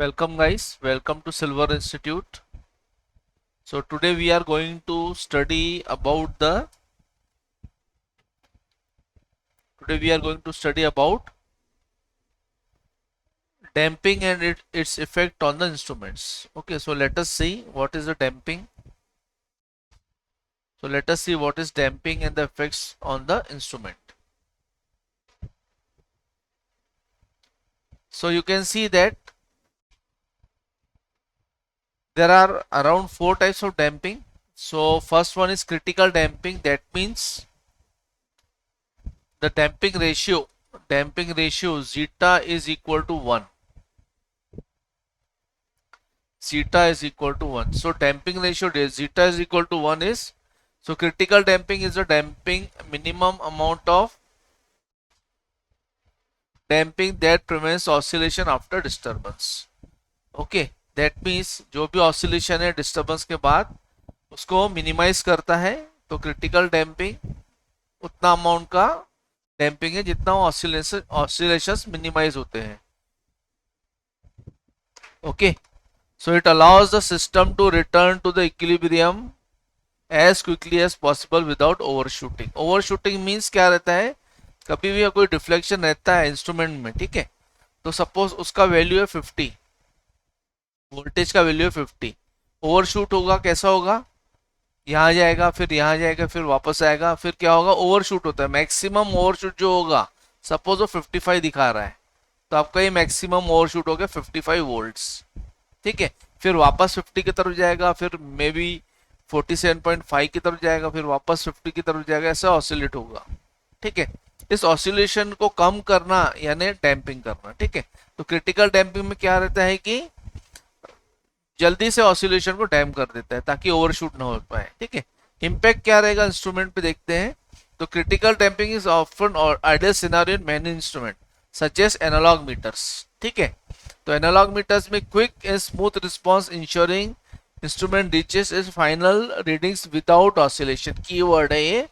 Welcome guys, welcome to Silver Institute. So today we are going to study about damping and its effect on the instruments. Okay, so let us see what is the damping. So let us see what is damping and the effects on the instrument. So you can see that there are around 4 types of damping. So first one is critical damping. That means the damping ratio zeta is equal to 1. Zeta is equal to 1. So damping ratio zeta is equal to 1 is, so critical damping is the damping minimum amount of damping that prevents oscillation after disturbance. Okay, that means जो भी oscillation है disturbance के बाद उसको minimize करता है, तो critical damping उतना amount का damping है जितना oscillations minimize होते हैं. Okay, so it allows the system to return to the equilibrium as quickly as possible without overshooting. Overshooting means क्या रहता है, कभी भी कोई डिफ्लेक्शन रहता है इंस्ट्रूमेंट में, ठीक है, तो सपोज उसका वैल्यू है 50, वोल्टेज का वैल्यू है 50, ओवरशूट होगा, कैसा होगा, यहाँ जाएगा, फिर यहाँ जाएगा, फिर वापस आएगा, फिर क्या होगा, ओवरशूट होता है. मैक्सिमम ओवरशूट जो होगा, सपोज वो 55 दिखा रहा है, तो आपका ये मैक्सिमम ओवरशूट हो गया 55 वोल्ट्स, ठीक है, फिर वापस 50 की तरफ जाएगा, फिर मे बी 47.5 की तरफ जाएगा, फिर वापस 50 की तरफ जाएगा, ऐसा ऑसिलेट होगा, ठीक है. इस ऑसिलेशन को कम करना यानी डैम्पिंग करना, ठीक है. तो क्रिटिकल डैम्पिंग में क्या रहता है कि जल्दी से ऑसिलेशन को डैम्प कर देता है ताकि ओवरशूट ना हो पाए, ठीक है. इम्पैक्ट क्या रहेगा इंस्ट्रूमेंट पे देखते हैं. तो क्रिटिकल डैम्पिंग इज ऑफन और ideal scenario in many instrument such as analogue meters, ठीक है. तो एनालॉग मीटर्स में quick and smooth response ensuring instrument reaches its final readings without oscillation. Key word है ये,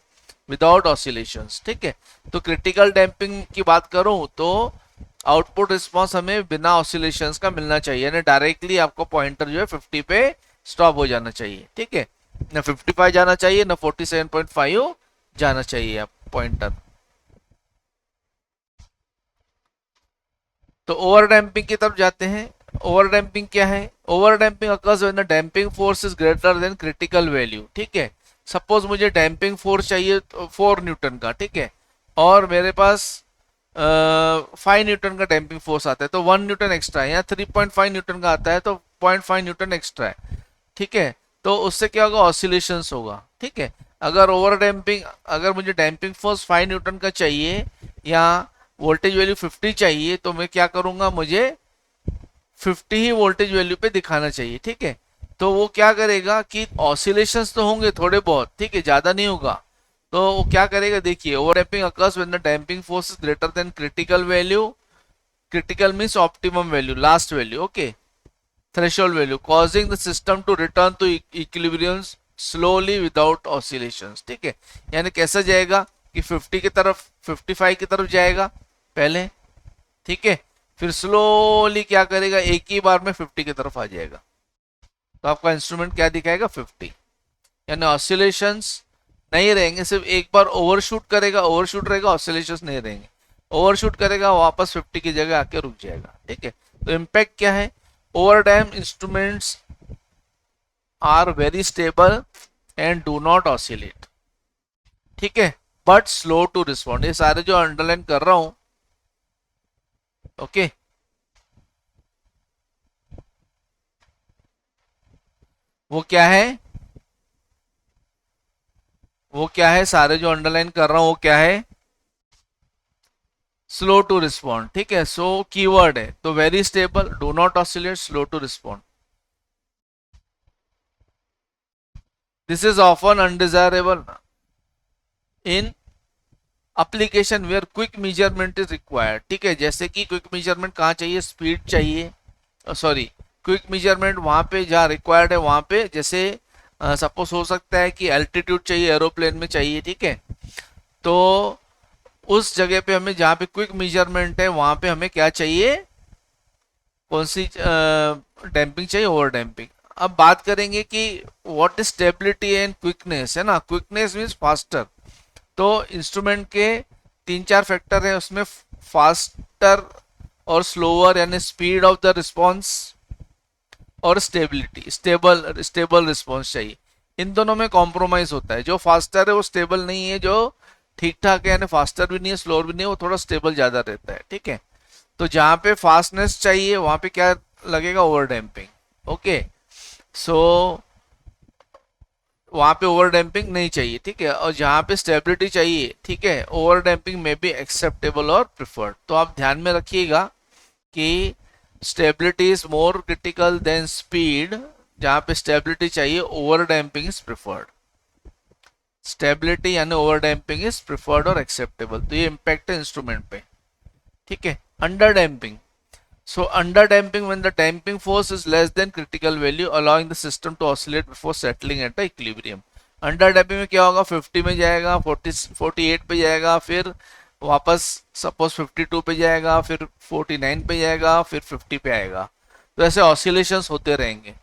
विदाउट ऑसिलेशंस, ठीक है. तो क्रिटिकल डैम्पिंग की बात करूं तो आउटपुट रिस्पांस हमें बिना ऑसिलेशंस का मिलना चाहिए, यानी डायरेक्टली आपको पॉइंटर जो है 50 पे स्टॉप हो जाना चाहिए, ठीक है, ना 55 जाना चाहिए, ना 47.5 जाना चाहिए आप पॉइंटर. तो ओवर डैम्पिंग की तरफ जाते हैं. ओवर डैम्पिंग क्या है, over damping occurs when the damping force is greater than critical value, ठीक है. सपोज मुझे डैम्पिंग फोर्स चाहिए 4 न्यूटन का, ठीक है, और मेरे पास 5 न्यूटन का डैम्पिंग फोर्स आता है, तो 1 न्यूटन एक्स्ट्रा है, या 3.5 न्यूटन का आता है तो 0.5 न्यूटन एक्स्ट्रा है, ठीक है. तो उससे क्या होगा, ऑसिलेशंस होगा, ठीक है. अगर ओवर डैम्पिंग, अगर मुझे डैम्पिंग फोर्स 5 न्यूटन का चाहिए या वोल्टेज वैल्यू 50 चाहिए, तो मैं क्या करूंगा, मुझे 50 ही वोल्टेज वैल्यू पे दिखाना चाहिए, ठीक है. तो वो क्या करेगा कि ऑसिलेशंस तो होंगे थोड़े बहुत, ठीक है, ज्यादा नहीं होगा. तो वो क्या करेगा, देखिए, over damping occurs when the damping force is greater than critical value. Critical means optimum value, last value, okay, threshold value, causing the system to return to equilibrium slowly without oscillations, ठीक है. यानी कैसा जाएगा कि 50 की तरफ, 55 की तरफ जाएगा पहले, ठीक है, फिर स्लोली क्या करेगा, एक ही बार में 50 की तरफ आ जाएगा. तो आपका इंस्ट्रूमेंट क्या दिखाएगा, 50, यानी ऑसिलेशंस नहीं रहेंगे, सिर्फ एक बार ओवरशूट करेगा, ओवरशूट रहेगा, ऑसिलेशंस नहीं रहेंगे. ओवरशूट करेगा, वापस 50 की जगह आके रुक जाएगा, ठीक है. तो इम्पैक्ट क्या है, over damp instruments are very stable and do not oscillate, ठीक है, बट स्लो टू रिस्पॉन्ड. ये सारे जो अंडरलाइन कर रहा हूं, ओके, वो क्या है, वो क्या है, सारे जो अंडरलाइन कर रहा हूं वो क्या है, स्लो टू रिस्पॉन्ड, ठीक है. सो कीवर्ड है, तो very stable, do not oscillate, slow to respond. This is often undesirable in application where quick measurement is required, ठीक है. जैसे कि क्विक मेजरमेंट कहाँ चाहिए, स्पीड चाहिए, सॉरी, क्विक मेजरमेंट वहां पे जहाँ रिक्वायर्ड है वहां पे, जैसे सपोज हो सकता है कि एल्टीट्यूड चाहिए, एरोप्लेन में चाहिए, ठीक है. तो उस जगह पे हमें, जहाँ पे क्विक मेजरमेंट है वहां पे हमें क्या चाहिए, कौन सी डैम्पिंग चाहिए, ओवर डैम्पिंग। अब बात करेंगे कि what is stability and quickness, है ना। Quickness means faster. तो इंस्ट्रूमेंट के तीन चार फैक्टर है उसमें, फास्टर और स्लोअर यानी स्पीड ऑफ द रिस्पॉन्स, और स्टेबिलिटी, स्टेबल रिस्पॉन्स चाहिए। इन दोनों में कॉम्प्रोमाइज होता है। जो फास्टर है वो स्टेबल नहीं है, जो ठीक ठाक है यानी फास्टर भी नहीं है स्लोअर भी नहीं है, वो थोड़ा स्टेबल ज्यादा रहता है, ठीक है। तो जहां पे फास्टनेस चाहिए वहां पे क्या लगेगा, ओवर डैम्पिंग। ओके, सो वहां पे ओवर डैम्पिंग नहीं चाहिए, ठीक है। और जहां पे स्टेबिलिटी चाहिए, ठीक है, ओवर डैम्पिंग में भी एक्सेप्टेबल और प्रिफर्ड। तो आप ध्यान में रखिएगा कि stability is more critical than speed. जहां पे स्टेबिलिटी चाहिए over damping is preferred. Stability यानी ओवर डैम्पिंग इज प्रिफर्ड और एक्सेप्टेबल। तो ये इम्पैक्ट है इंस्ट्रूमेंट पे, ठीक है। Under damping, so under damping when the damping force is less than critical value allowing the system to oscillate before settling at the equilibrium। Under damping में क्या होगा, 50 में जाएगा, 48 पे जाएगा, फिर वापस सपोज 52 पे जाएगा, फिर 49 पे जाएगा, फिर 50 पे आएगा। तो ऐसे ऑसिलेशंस होते रहेंगे,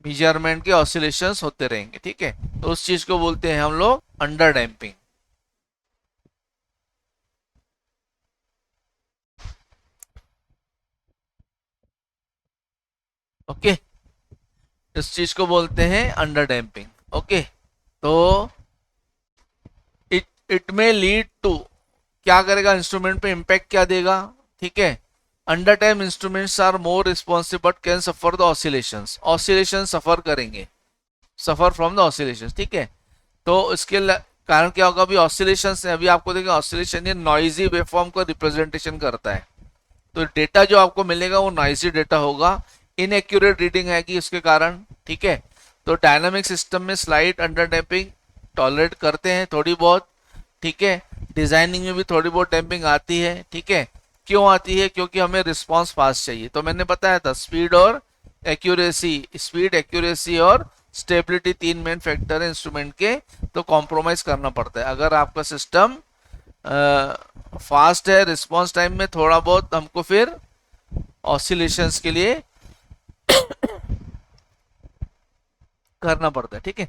मेजरमेंट के ऑसिलेशंस होते रहेंगे, ठीक है। तो उस चीज को बोलते हैं हम लोग अंडर डैम्पिंग। ओके, इस चीज को बोलते हैं अंडर डैम्पिंग। ओके, तो it it may lead to, क्या करेगा इंस्ट्रूमेंट पे, इम्पैक्ट क्या देगा, ठीक है। Under time instruments are more responsive but can suffer the oscillations, oscillation suffer करेंगे, सफर फ्रॉम द ऑसिलेशंस, ठीक है। तो इसके कारण क्या होगा, अभी ऑसिलेशन है, अभी आपको देखिए ऑसिलेशन ये नॉइजी वेवफॉर्म का रिप्रेजेंटेशन करता है। तो डेटा जो आपको मिलेगा वो नॉइजी डेटा होगा, इनएक्यूरेट रीडिंग आएगी उसके कारण, ठीक है। तो डायनामिक सिस्टम में स्लाइड अंडर डैम्पिंग टॉलरेट करते हैं थोड़ी बहुत, ठीक है। डिजाइनिंग में भी थोड़ी बहुत डैम्पिंग आती है, ठीक है। क्यों आती है, क्योंकि हमें रिस्पांस फास्ट चाहिए। तो मैंने बताया था स्पीड और एक्यूरेसी, स्पीड एक्यूरेसी और स्टेबिलिटी तीन मेन फैक्टर है इंस्ट्रूमेंट के। तो कॉम्प्रोमाइज करना पड़ता है। अगर आपका सिस्टम फास्ट है, रिस्पांस टाइम में थोड़ा बहुत हमको फिर ऑसिलेशंस के लिए करना पड़ता है, ठीक है।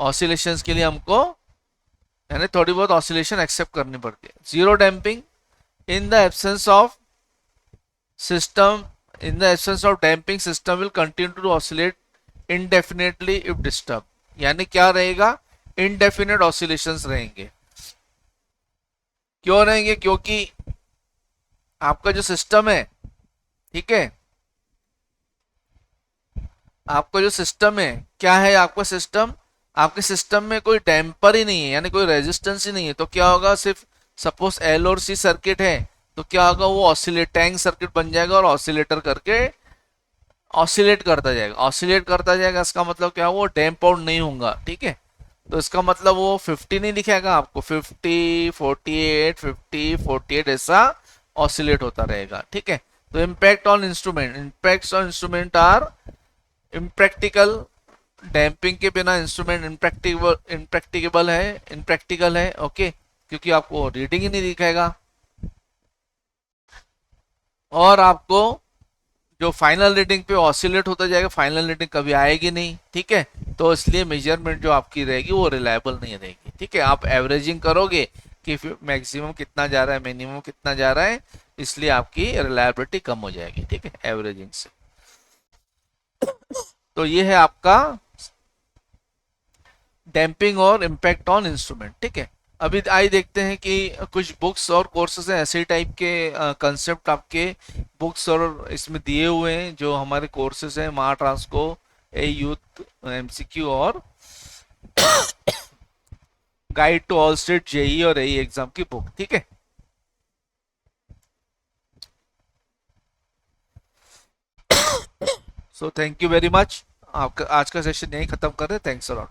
ऑसिलेशंस के लिए हमको यानी थोड़ी बहुत ऑसिलेशन एक्सेप्ट करनी पड़ती है। Zero damping, in the absence of system, in the absence of damping system will continue to oscillate indefinitely if disturb. यानी क्या रहेगा, इनडेफिनेट ऑसिलेशंस रहेंगे। क्यों रहेंगे, क्योंकि आपका जो सिस्टम है, ठीक है, आपका जो सिस्टम है क्या है, आपका सिस्टम, आपके सिस्टम में कोई डैम्पर ही नहीं है यानी कोई रेजिस्टेंस ही नहीं है। तो क्या होगा, सिर्फ सपोज एल और सी सर्किट है, तो क्या होगा, वो ऑसिलेट टैंक सर्किट बन जाएगा और ऑसिलेटर करके ऑसिलेट करता जाएगा, ऑसिलेट करता जाएगा। इसका मतलब क्या, वो डैम्प आउट नहीं होगा, ठीक है। तो इसका मतलब वो 50 नहीं दिखेगा आपको, 50 48 50 48 ऐसा ऑसिलेट होता रहेगा, ठीक है। तो impact on instrument, impact on instrument are impractical. Damping के बिना इंस्ट्रूमेंट इम्प्रैक्टिकल है, ओके, क्योंकि आपको रीडिंग ही नहीं दिखाएगा और आपको जो फाइनल रीडिंग पे ऑसिलेट होता जाएगा, फाइनल रीडिंग कभी आएगी नहीं, ठीक है। तो इसलिए मेजरमेंट जो आपकी रहेगी वो रिलायबल नहीं रहेगी, ठीक है। आप एवरेजिंग करोगे कि मैक्सिमम कितना जा रहा है, मिनिमम कितना जा रहा है, इसलिए आपकी रिलायबिलिटी कम हो जाएगी, ठीक है, एवरेजिंग से। तो ये है आपका डैम्पिंग और इम्पैक्ट ऑन इंस्ट्रूमेंट, ठीक है। अभी आई देखते हैं कि कुछ बुक्स और कोर्सेज हैं ऐसे टाइप के कंसेप्ट आपके बुक्स और इसमें दिए हुए हैं जो हमारे कोर्सेज हैं, महा ट्रांसको, ए यूथ, एमसीक्यू और guide to all state JE और एई एग्जाम की बुक, ठीक है। So thank you very much. आपका आज का सेशन यहीं खत्म कर रहे हैं। Thanks a lot.